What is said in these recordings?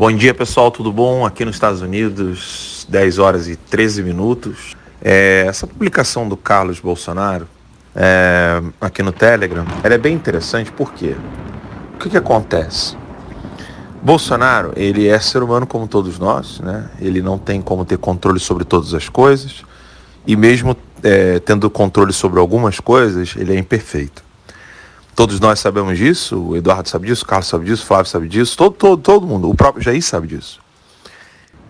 Bom dia, pessoal, tudo bom? Aqui nos Estados Unidos, 10 horas e 13 minutos. Essa publicação do Carlos Bolsonaro aqui no Telegram, ela é bem interessante, por quê? O que acontece? Bolsonaro, ele é ser humano como todos nós, né? Ele não tem como ter controle sobre todas as coisas, e mesmo tendo controle sobre algumas coisas, ele é imperfeito. Todos nós sabemos disso, o Eduardo sabe disso, o Carlos sabe disso, o Flávio sabe disso, todo mundo, o próprio Jair sabe disso.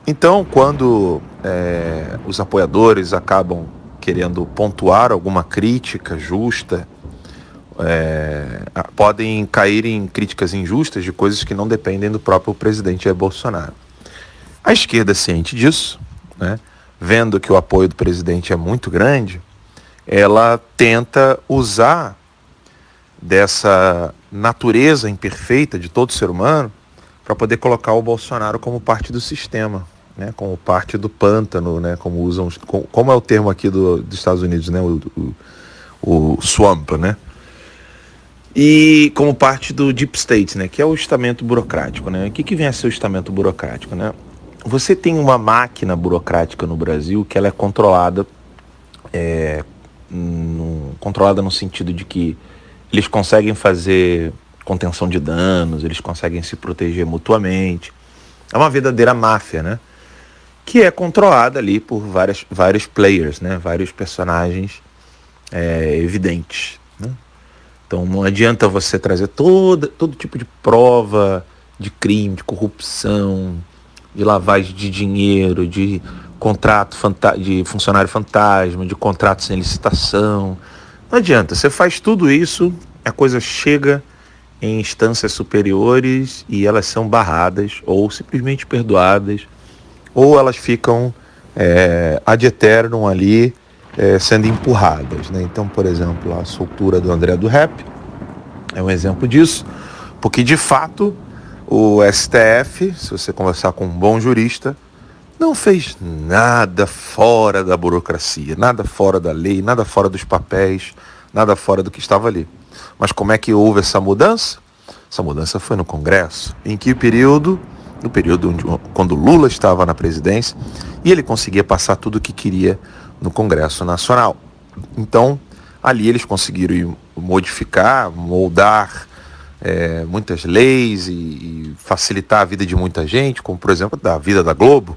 Então, quando os apoiadores acabam querendo pontuar alguma crítica justa, podem cair em críticas injustas de coisas que não dependem do próprio presidente Jair Bolsonaro. A esquerda, ciente disso, né, vendo que o apoio do presidente é muito grande, ela tenta usar dessa natureza imperfeita de todo ser humano para poder colocar o Bolsonaro como parte do sistema, né, como parte do pântano, né, como é o termo aqui dos Estados Unidos, né, o swamp, né, e como parte do deep state, né, que é o estamento burocrático, né. O que vem a ser o estamento burocrático, né? Você tem uma máquina burocrática no Brasil que ela é controlada, controlada no sentido de que eles conseguem fazer contenção de danos, eles conseguem se proteger mutuamente. É uma verdadeira máfia, né? Que é controlada ali por vários players, né? Vários personagens evidentes, né? Então não adianta você trazer todo tipo de prova de crime, de corrupção, de lavagem de dinheiro, de contrato de funcionário fantasma, de contrato sem licitação. Não adianta, você faz tudo isso, a coisa chega em instâncias superiores e elas são barradas ou simplesmente perdoadas, ou elas ficam ad eternum ali sendo empurradas, né? Então, por exemplo, a soltura do André do Rap é um exemplo disso, porque de fato o STF, se você conversar com um bom jurista, não fez nada fora da burocracia, nada fora da lei, nada fora dos papéis, nada fora do que estava ali. Mas como é que houve essa mudança? Essa mudança foi no Congresso. Em que período? No período quando Lula estava na presidência e ele conseguia passar tudo o que queria no Congresso Nacional. Então, ali eles conseguiram modificar, moldar muitas leis e facilitar a vida de muita gente, como por exemplo da vida da Globo.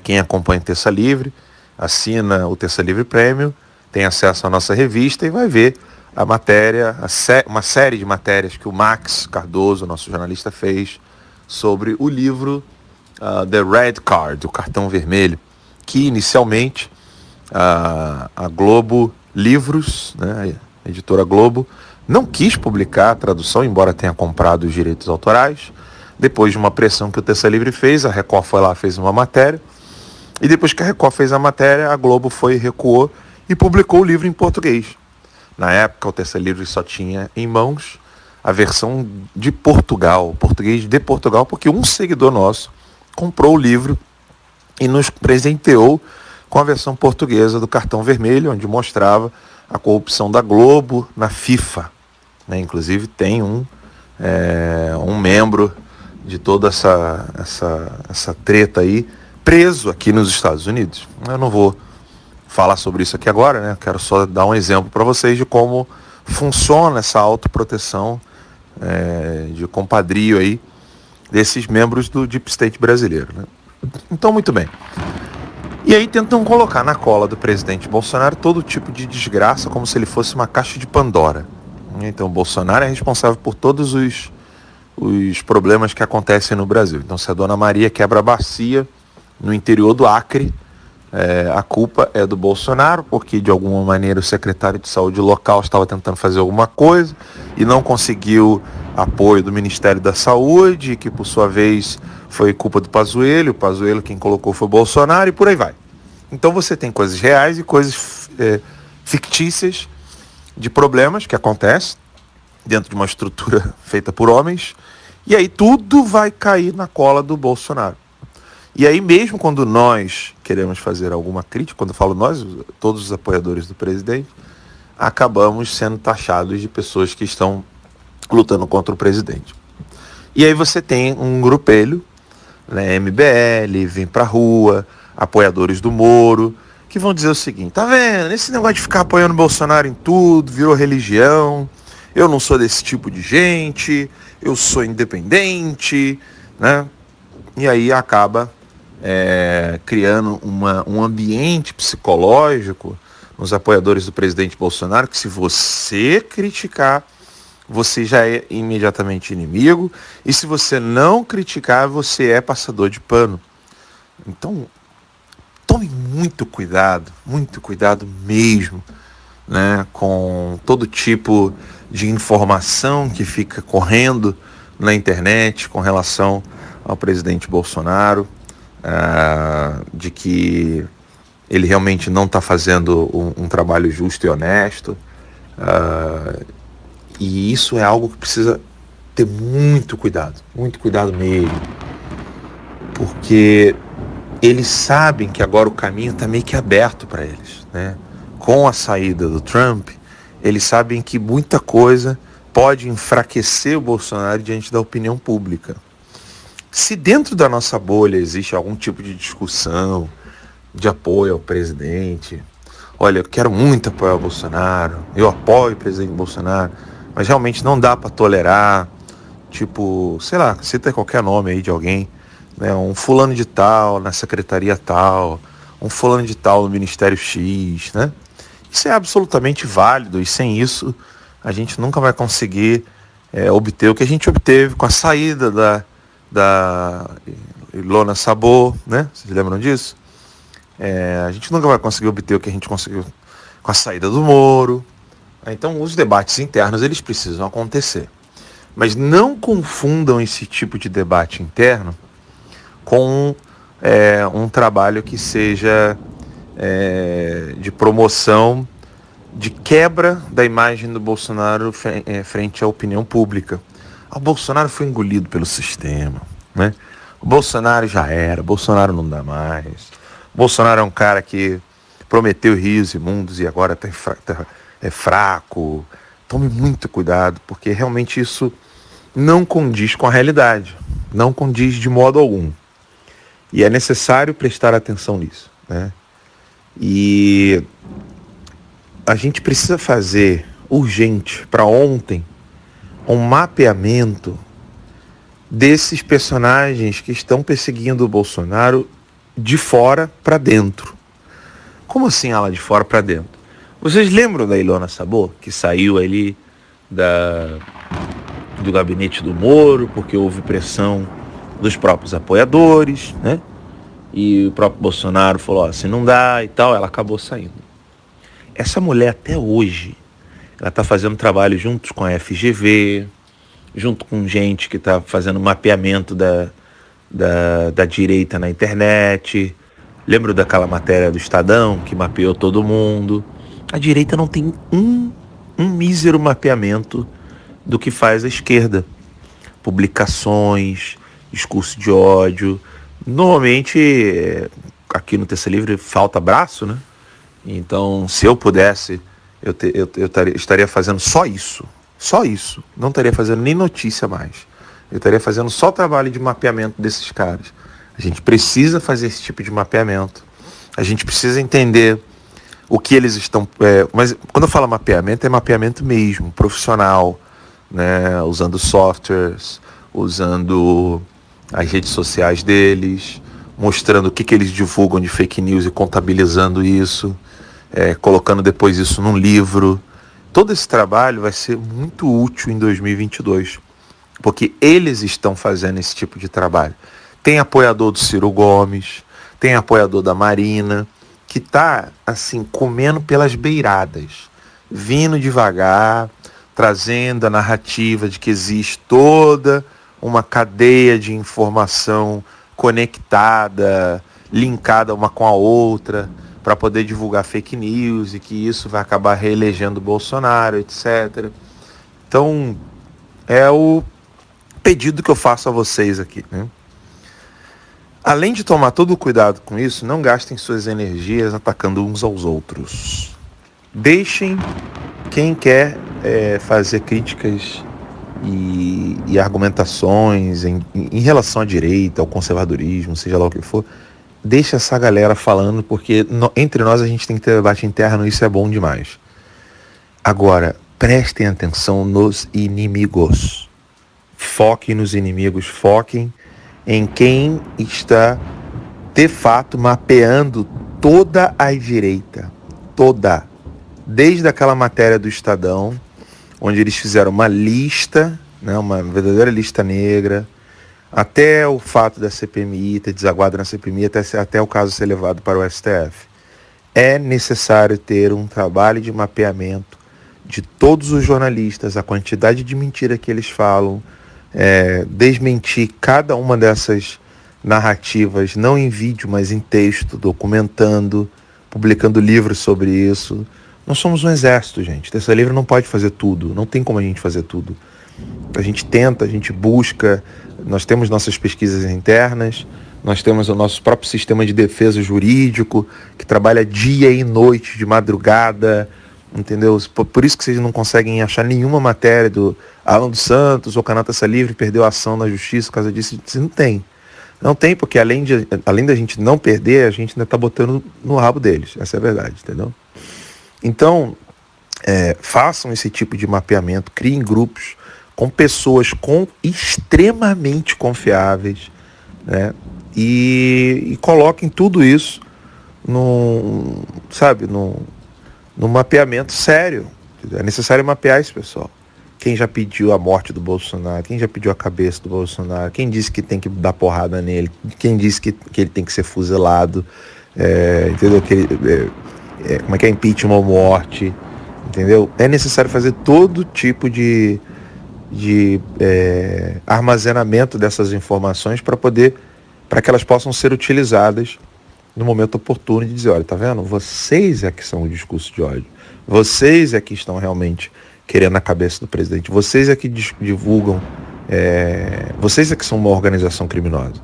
Quem acompanha o Terça Livre, assina o Terça Livre Premium, tem acesso à nossa revista e vai ver a matéria, uma série de matérias que o Max Cardoso, nosso jornalista, fez sobre o livro The Red Card, o cartão vermelho, que inicialmente a Globo Livros, né, a editora Globo, não quis publicar a tradução, embora tenha comprado os direitos autorais. Depois de uma pressão que o Terça Livre fez, a Record foi lá, fez uma matéria. E depois que a Record fez a matéria, a Globo recuou e publicou o livro em português. Na época, o Terça Livre só tinha em mãos a versão de Portugal, português de Portugal, porque um seguidor nosso comprou o livro e nos presenteou com a versão portuguesa do cartão vermelho, onde mostrava a corrupção da Globo na FIFA, né? Inclusive tem um membro de toda essa treta aí, preso aqui nos Estados Unidos. Eu não vou falar sobre isso aqui agora, né? Eu quero só dar um exemplo para vocês de como funciona essa autoproteção de compadrio aí desses membros do Deep State brasileiro, né? Então, muito bem. E aí tentam colocar na cola do presidente Bolsonaro todo tipo de desgraça, como se ele fosse uma caixa de Pandora. Então, Bolsonaro é responsável por todos os problemas que acontecem no Brasil. Então, se a Dona Maria quebra a bacia no interior do Acre, a culpa é do Bolsonaro, porque de alguma maneira o secretário de saúde local estava tentando fazer alguma coisa e não conseguiu apoio do Ministério da Saúde, que por sua vez foi culpa do Pazuello, o Pazuello quem colocou foi o Bolsonaro, e por aí vai. Então você tem coisas reais e coisas fictícias de problemas que acontecem dentro de uma estrutura feita por homens, e aí tudo vai cair na cola do Bolsonaro. E aí mesmo quando nós queremos fazer alguma crítica, quando eu falo nós, todos os apoiadores do presidente, acabamos sendo taxados de pessoas que estão lutando contra o presidente. E aí você tem um grupelho né, MBL, vem pra rua, apoiadores do Moro, que vão dizer o seguinte: tá vendo, esse negócio de ficar apoiando o Bolsonaro em tudo, virou religião, eu não sou desse tipo de gente, eu sou independente, né? E aí acaba criando um ambiente psicológico nos apoiadores do presidente Bolsonaro, que se você criticar, você já é imediatamente inimigo, e se você não criticar, você é passador de pano. Então, tome muito cuidado mesmo, né, com todo tipo de informação que fica correndo na internet com relação ao presidente Bolsonaro, de que ele realmente não está fazendo um trabalho justo e honesto. E isso é algo que precisa ter muito cuidado mesmo, porque eles sabem que agora o caminho está meio que aberto para eles, né? Com a saída do Trump, eles sabem que muita coisa pode enfraquecer o Bolsonaro diante da opinião pública. Se dentro da nossa bolha existe algum tipo de discussão, de apoio ao presidente, olha, eu quero muito apoiar o Bolsonaro, eu apoio o presidente Bolsonaro, mas realmente não dá para tolerar, tipo, sei lá, cita qualquer nome aí de alguém, né, um fulano de tal na secretaria tal, um fulano de tal no Ministério X, né? Isso é absolutamente válido, e sem isso a gente nunca vai conseguir obter o que a gente obteve com a saída da Ilona Sabor, né? Vocês lembram disso? A gente nunca vai conseguir obter o que a gente conseguiu com a saída do Moro. Então os debates internos, eles precisam acontecer. Mas não confundam esse tipo de debate interno com um trabalho que seja de promoção, de quebra da imagem do Bolsonaro frente à opinião pública. O Bolsonaro foi engolido pelo sistema, né? O Bolsonaro já era, o Bolsonaro não dá mais. O Bolsonaro é um cara que prometeu rios e mundos e agora é fraco. Tome muito cuidado, porque realmente isso não condiz com a realidade, não condiz de modo algum. E é necessário prestar atenção nisso, né? E a gente precisa fazer urgente, para ontem, um mapeamento desses personagens que estão perseguindo o Bolsonaro de fora para dentro. Como assim ela de fora para dentro? Vocês lembram da Ilona Sabor, que saiu ali do gabinete do Moro, porque houve pressão dos próprios apoiadores, né? E o próprio Bolsonaro falou, assim não dá e tal, ela acabou saindo. Essa mulher até hoje, ela está fazendo trabalho junto com a FGV, junto com gente que está fazendo mapeamento da direita na internet. Lembro daquela matéria do Estadão, que mapeou todo mundo? A direita não tem um mísero mapeamento do que faz a esquerda. Publicações, discurso de ódio. Normalmente, aqui no Terça Livre falta braço, né? Então, se eu pudesse, eu estaria fazendo só isso. Só isso. Não estaria fazendo nem notícia mais. Eu estaria fazendo só trabalho de mapeamento desses caras. A gente precisa fazer esse tipo de mapeamento. A gente precisa entender o que eles estão... mas quando eu falo mapeamento, é mapeamento mesmo, profissional, né? Usando softwares, usando as redes sociais deles, mostrando o que eles divulgam de fake news e contabilizando isso, colocando depois isso num livro. Todo esse trabalho vai ser muito útil em 2022, porque eles estão fazendo esse tipo de trabalho. Tem apoiador do Ciro Gomes, tem apoiador da Marina, que está assim, comendo pelas beiradas, vindo devagar, trazendo a narrativa de que existe toda uma cadeia de informação conectada, linkada uma com a outra, para poder divulgar fake news e que isso vai acabar reelegendo o Bolsonaro, etc. Então, é o pedido que eu faço a vocês aqui, né? Além de tomar todo o cuidado com isso, não gastem suas energias atacando uns aos outros. Deixem quem quer fazer críticas e argumentações em relação à direita, ao conservadorismo, seja lá o que for, deixa essa galera falando, porque entre nós a gente tem que ter debate interno e isso é bom demais. Agora, prestem atenção nos inimigos. Foquem nos inimigos, foquem em quem está, de fato, mapeando toda a direita. Toda. Desde aquela matéria do Estadão, onde eles fizeram uma lista, né, uma verdadeira lista negra, até o fato da CPMI ter desaguado na CPMI, até o caso ser levado para o STF. É necessário ter um trabalho de mapeamento de todos os jornalistas, a quantidade de mentira que eles falam, desmentir cada uma dessas narrativas, não em vídeo, mas em texto, documentando, publicando livros sobre isso. Nós somos um exército, gente. Terça Livre não pode fazer tudo, não tem como a gente fazer tudo. A gente tenta, a gente busca, nós temos nossas pesquisas internas, nós temos o nosso próprio sistema de defesa jurídico, que trabalha dia e noite, de madrugada, entendeu? Por isso que vocês não conseguem achar nenhuma matéria do Alan dos Santos ou Canal Terça Livre perdeu a ação na justiça por causa disso. Não tem. Não tem, porque além da gente não perder, a gente ainda está botando no rabo deles. Essa é a verdade, entendeu? Então, façam esse tipo de mapeamento, criem grupos com pessoas extremamente confiáveis, né? E coloquem tudo isso num mapeamento sério. É necessário mapear esse pessoal. Quem já pediu a morte do Bolsonaro, quem já pediu a cabeça do Bolsonaro, quem disse que tem que dar porrada nele, quem disse que ele tem que ser fuzilado, entendeu? Como é que é impeachment ou morte, entendeu? É necessário fazer todo tipo de armazenamento dessas informações para que elas possam ser utilizadas no momento oportuno de dizer, olha, tá vendo? Vocês é que são o discurso de ódio. Vocês é que estão realmente querendo a cabeça do presidente. Vocês é que divulgam, vocês é que são uma organização criminosa.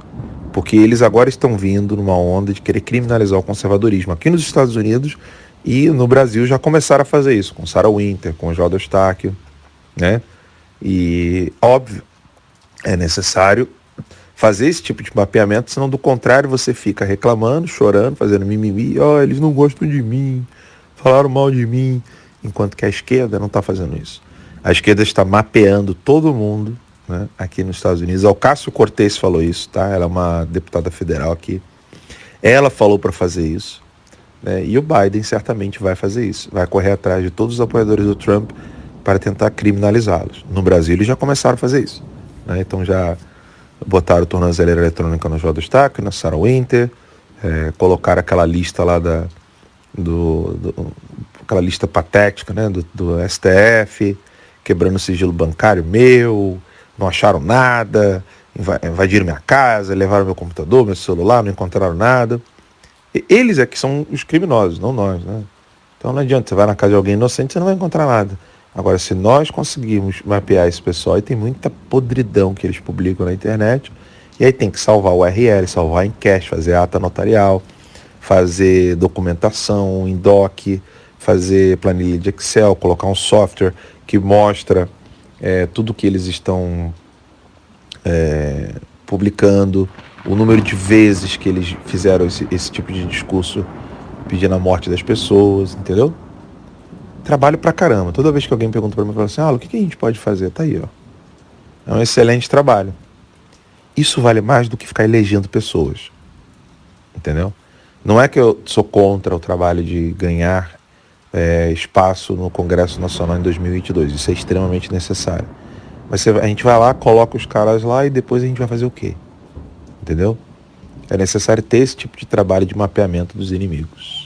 Porque eles agora estão vindo numa onda de querer criminalizar o conservadorismo. Aqui nos Estados Unidos e no Brasil já começaram a fazer isso, com Sarah Winter, com João Eustáquio, né? E, óbvio, é necessário fazer esse tipo de mapeamento, senão do contrário você fica reclamando, chorando, fazendo mimimi, eles não gostam de mim, falaram mal de mim, enquanto que a esquerda não está fazendo isso. A esquerda está mapeando todo mundo, né, aqui nos Estados Unidos. A Ocasio-Cortez falou isso, tá? Ela é uma deputada federal aqui. Ela falou para fazer isso, né? E o Biden certamente vai fazer isso, vai correr atrás de todos os apoiadores do Trump para tentar criminalizá-los. No Brasil eles já começaram a fazer isso, né? Então já botaram tornozeleira eletrônica no João Eustáquio, na Sarah Winter, colocaram aquela lista lá aquela lista patética, né, do STF, quebrando o sigilo bancário meu, não acharam nada, invadiram minha casa, levaram meu computador, meu celular, não encontraram nada. Eles é que são os criminosos, não nós, né? Então não adianta, você vai na casa de alguém inocente, você não vai encontrar nada. Agora, se nós conseguirmos mapear esse pessoal, e tem muita podridão que eles publicam na internet, e aí tem que salvar o URL, salvar em cache, fazer ata notarial, fazer documentação em doc, fazer planilha de Excel, colocar um software que mostra tudo que eles estão publicando, o número de vezes que eles fizeram esse tipo de discurso pedindo a morte das pessoas, entendeu? Trabalho pra caramba. Toda vez que alguém pergunta pra mim, fala assim, o que a gente pode fazer? Tá aí, ó. É um excelente trabalho. Isso vale mais do que ficar elegendo pessoas. Entendeu? Não é que eu sou contra o trabalho de ganhar espaço no Congresso Nacional em 2022. Isso é extremamente necessário. Mas a gente vai lá, coloca os caras lá e depois a gente vai fazer o quê? Entendeu? É necessário ter esse tipo de trabalho de mapeamento dos inimigos.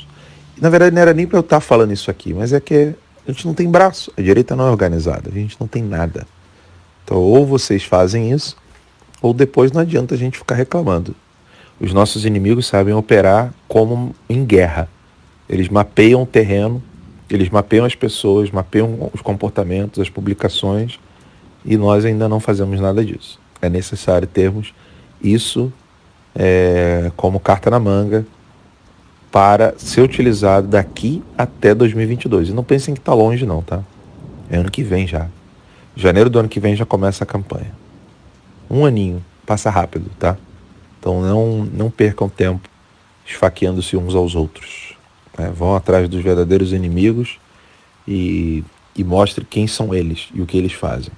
Na verdade, não era nem para eu estar falando isso aqui, mas é que a gente não tem braço, a direita não é organizada, a gente não tem nada. Então, ou vocês fazem isso, ou depois não adianta a gente ficar reclamando. Os nossos inimigos sabem operar como em guerra. Eles mapeiam o terreno, eles mapeiam as pessoas, mapeiam os comportamentos, as publicações, e nós ainda não fazemos nada disso. É necessário termos isso como carta na manga, para ser utilizado daqui até 2022. E não pensem que está longe não, tá? É ano que vem já. Janeiro do ano que vem já começa a campanha. Um aninho, passa rápido, tá? Então não percam tempo esfaqueando-se uns aos outros, né? Vão atrás dos verdadeiros inimigos e mostrem quem são eles e o que eles fazem.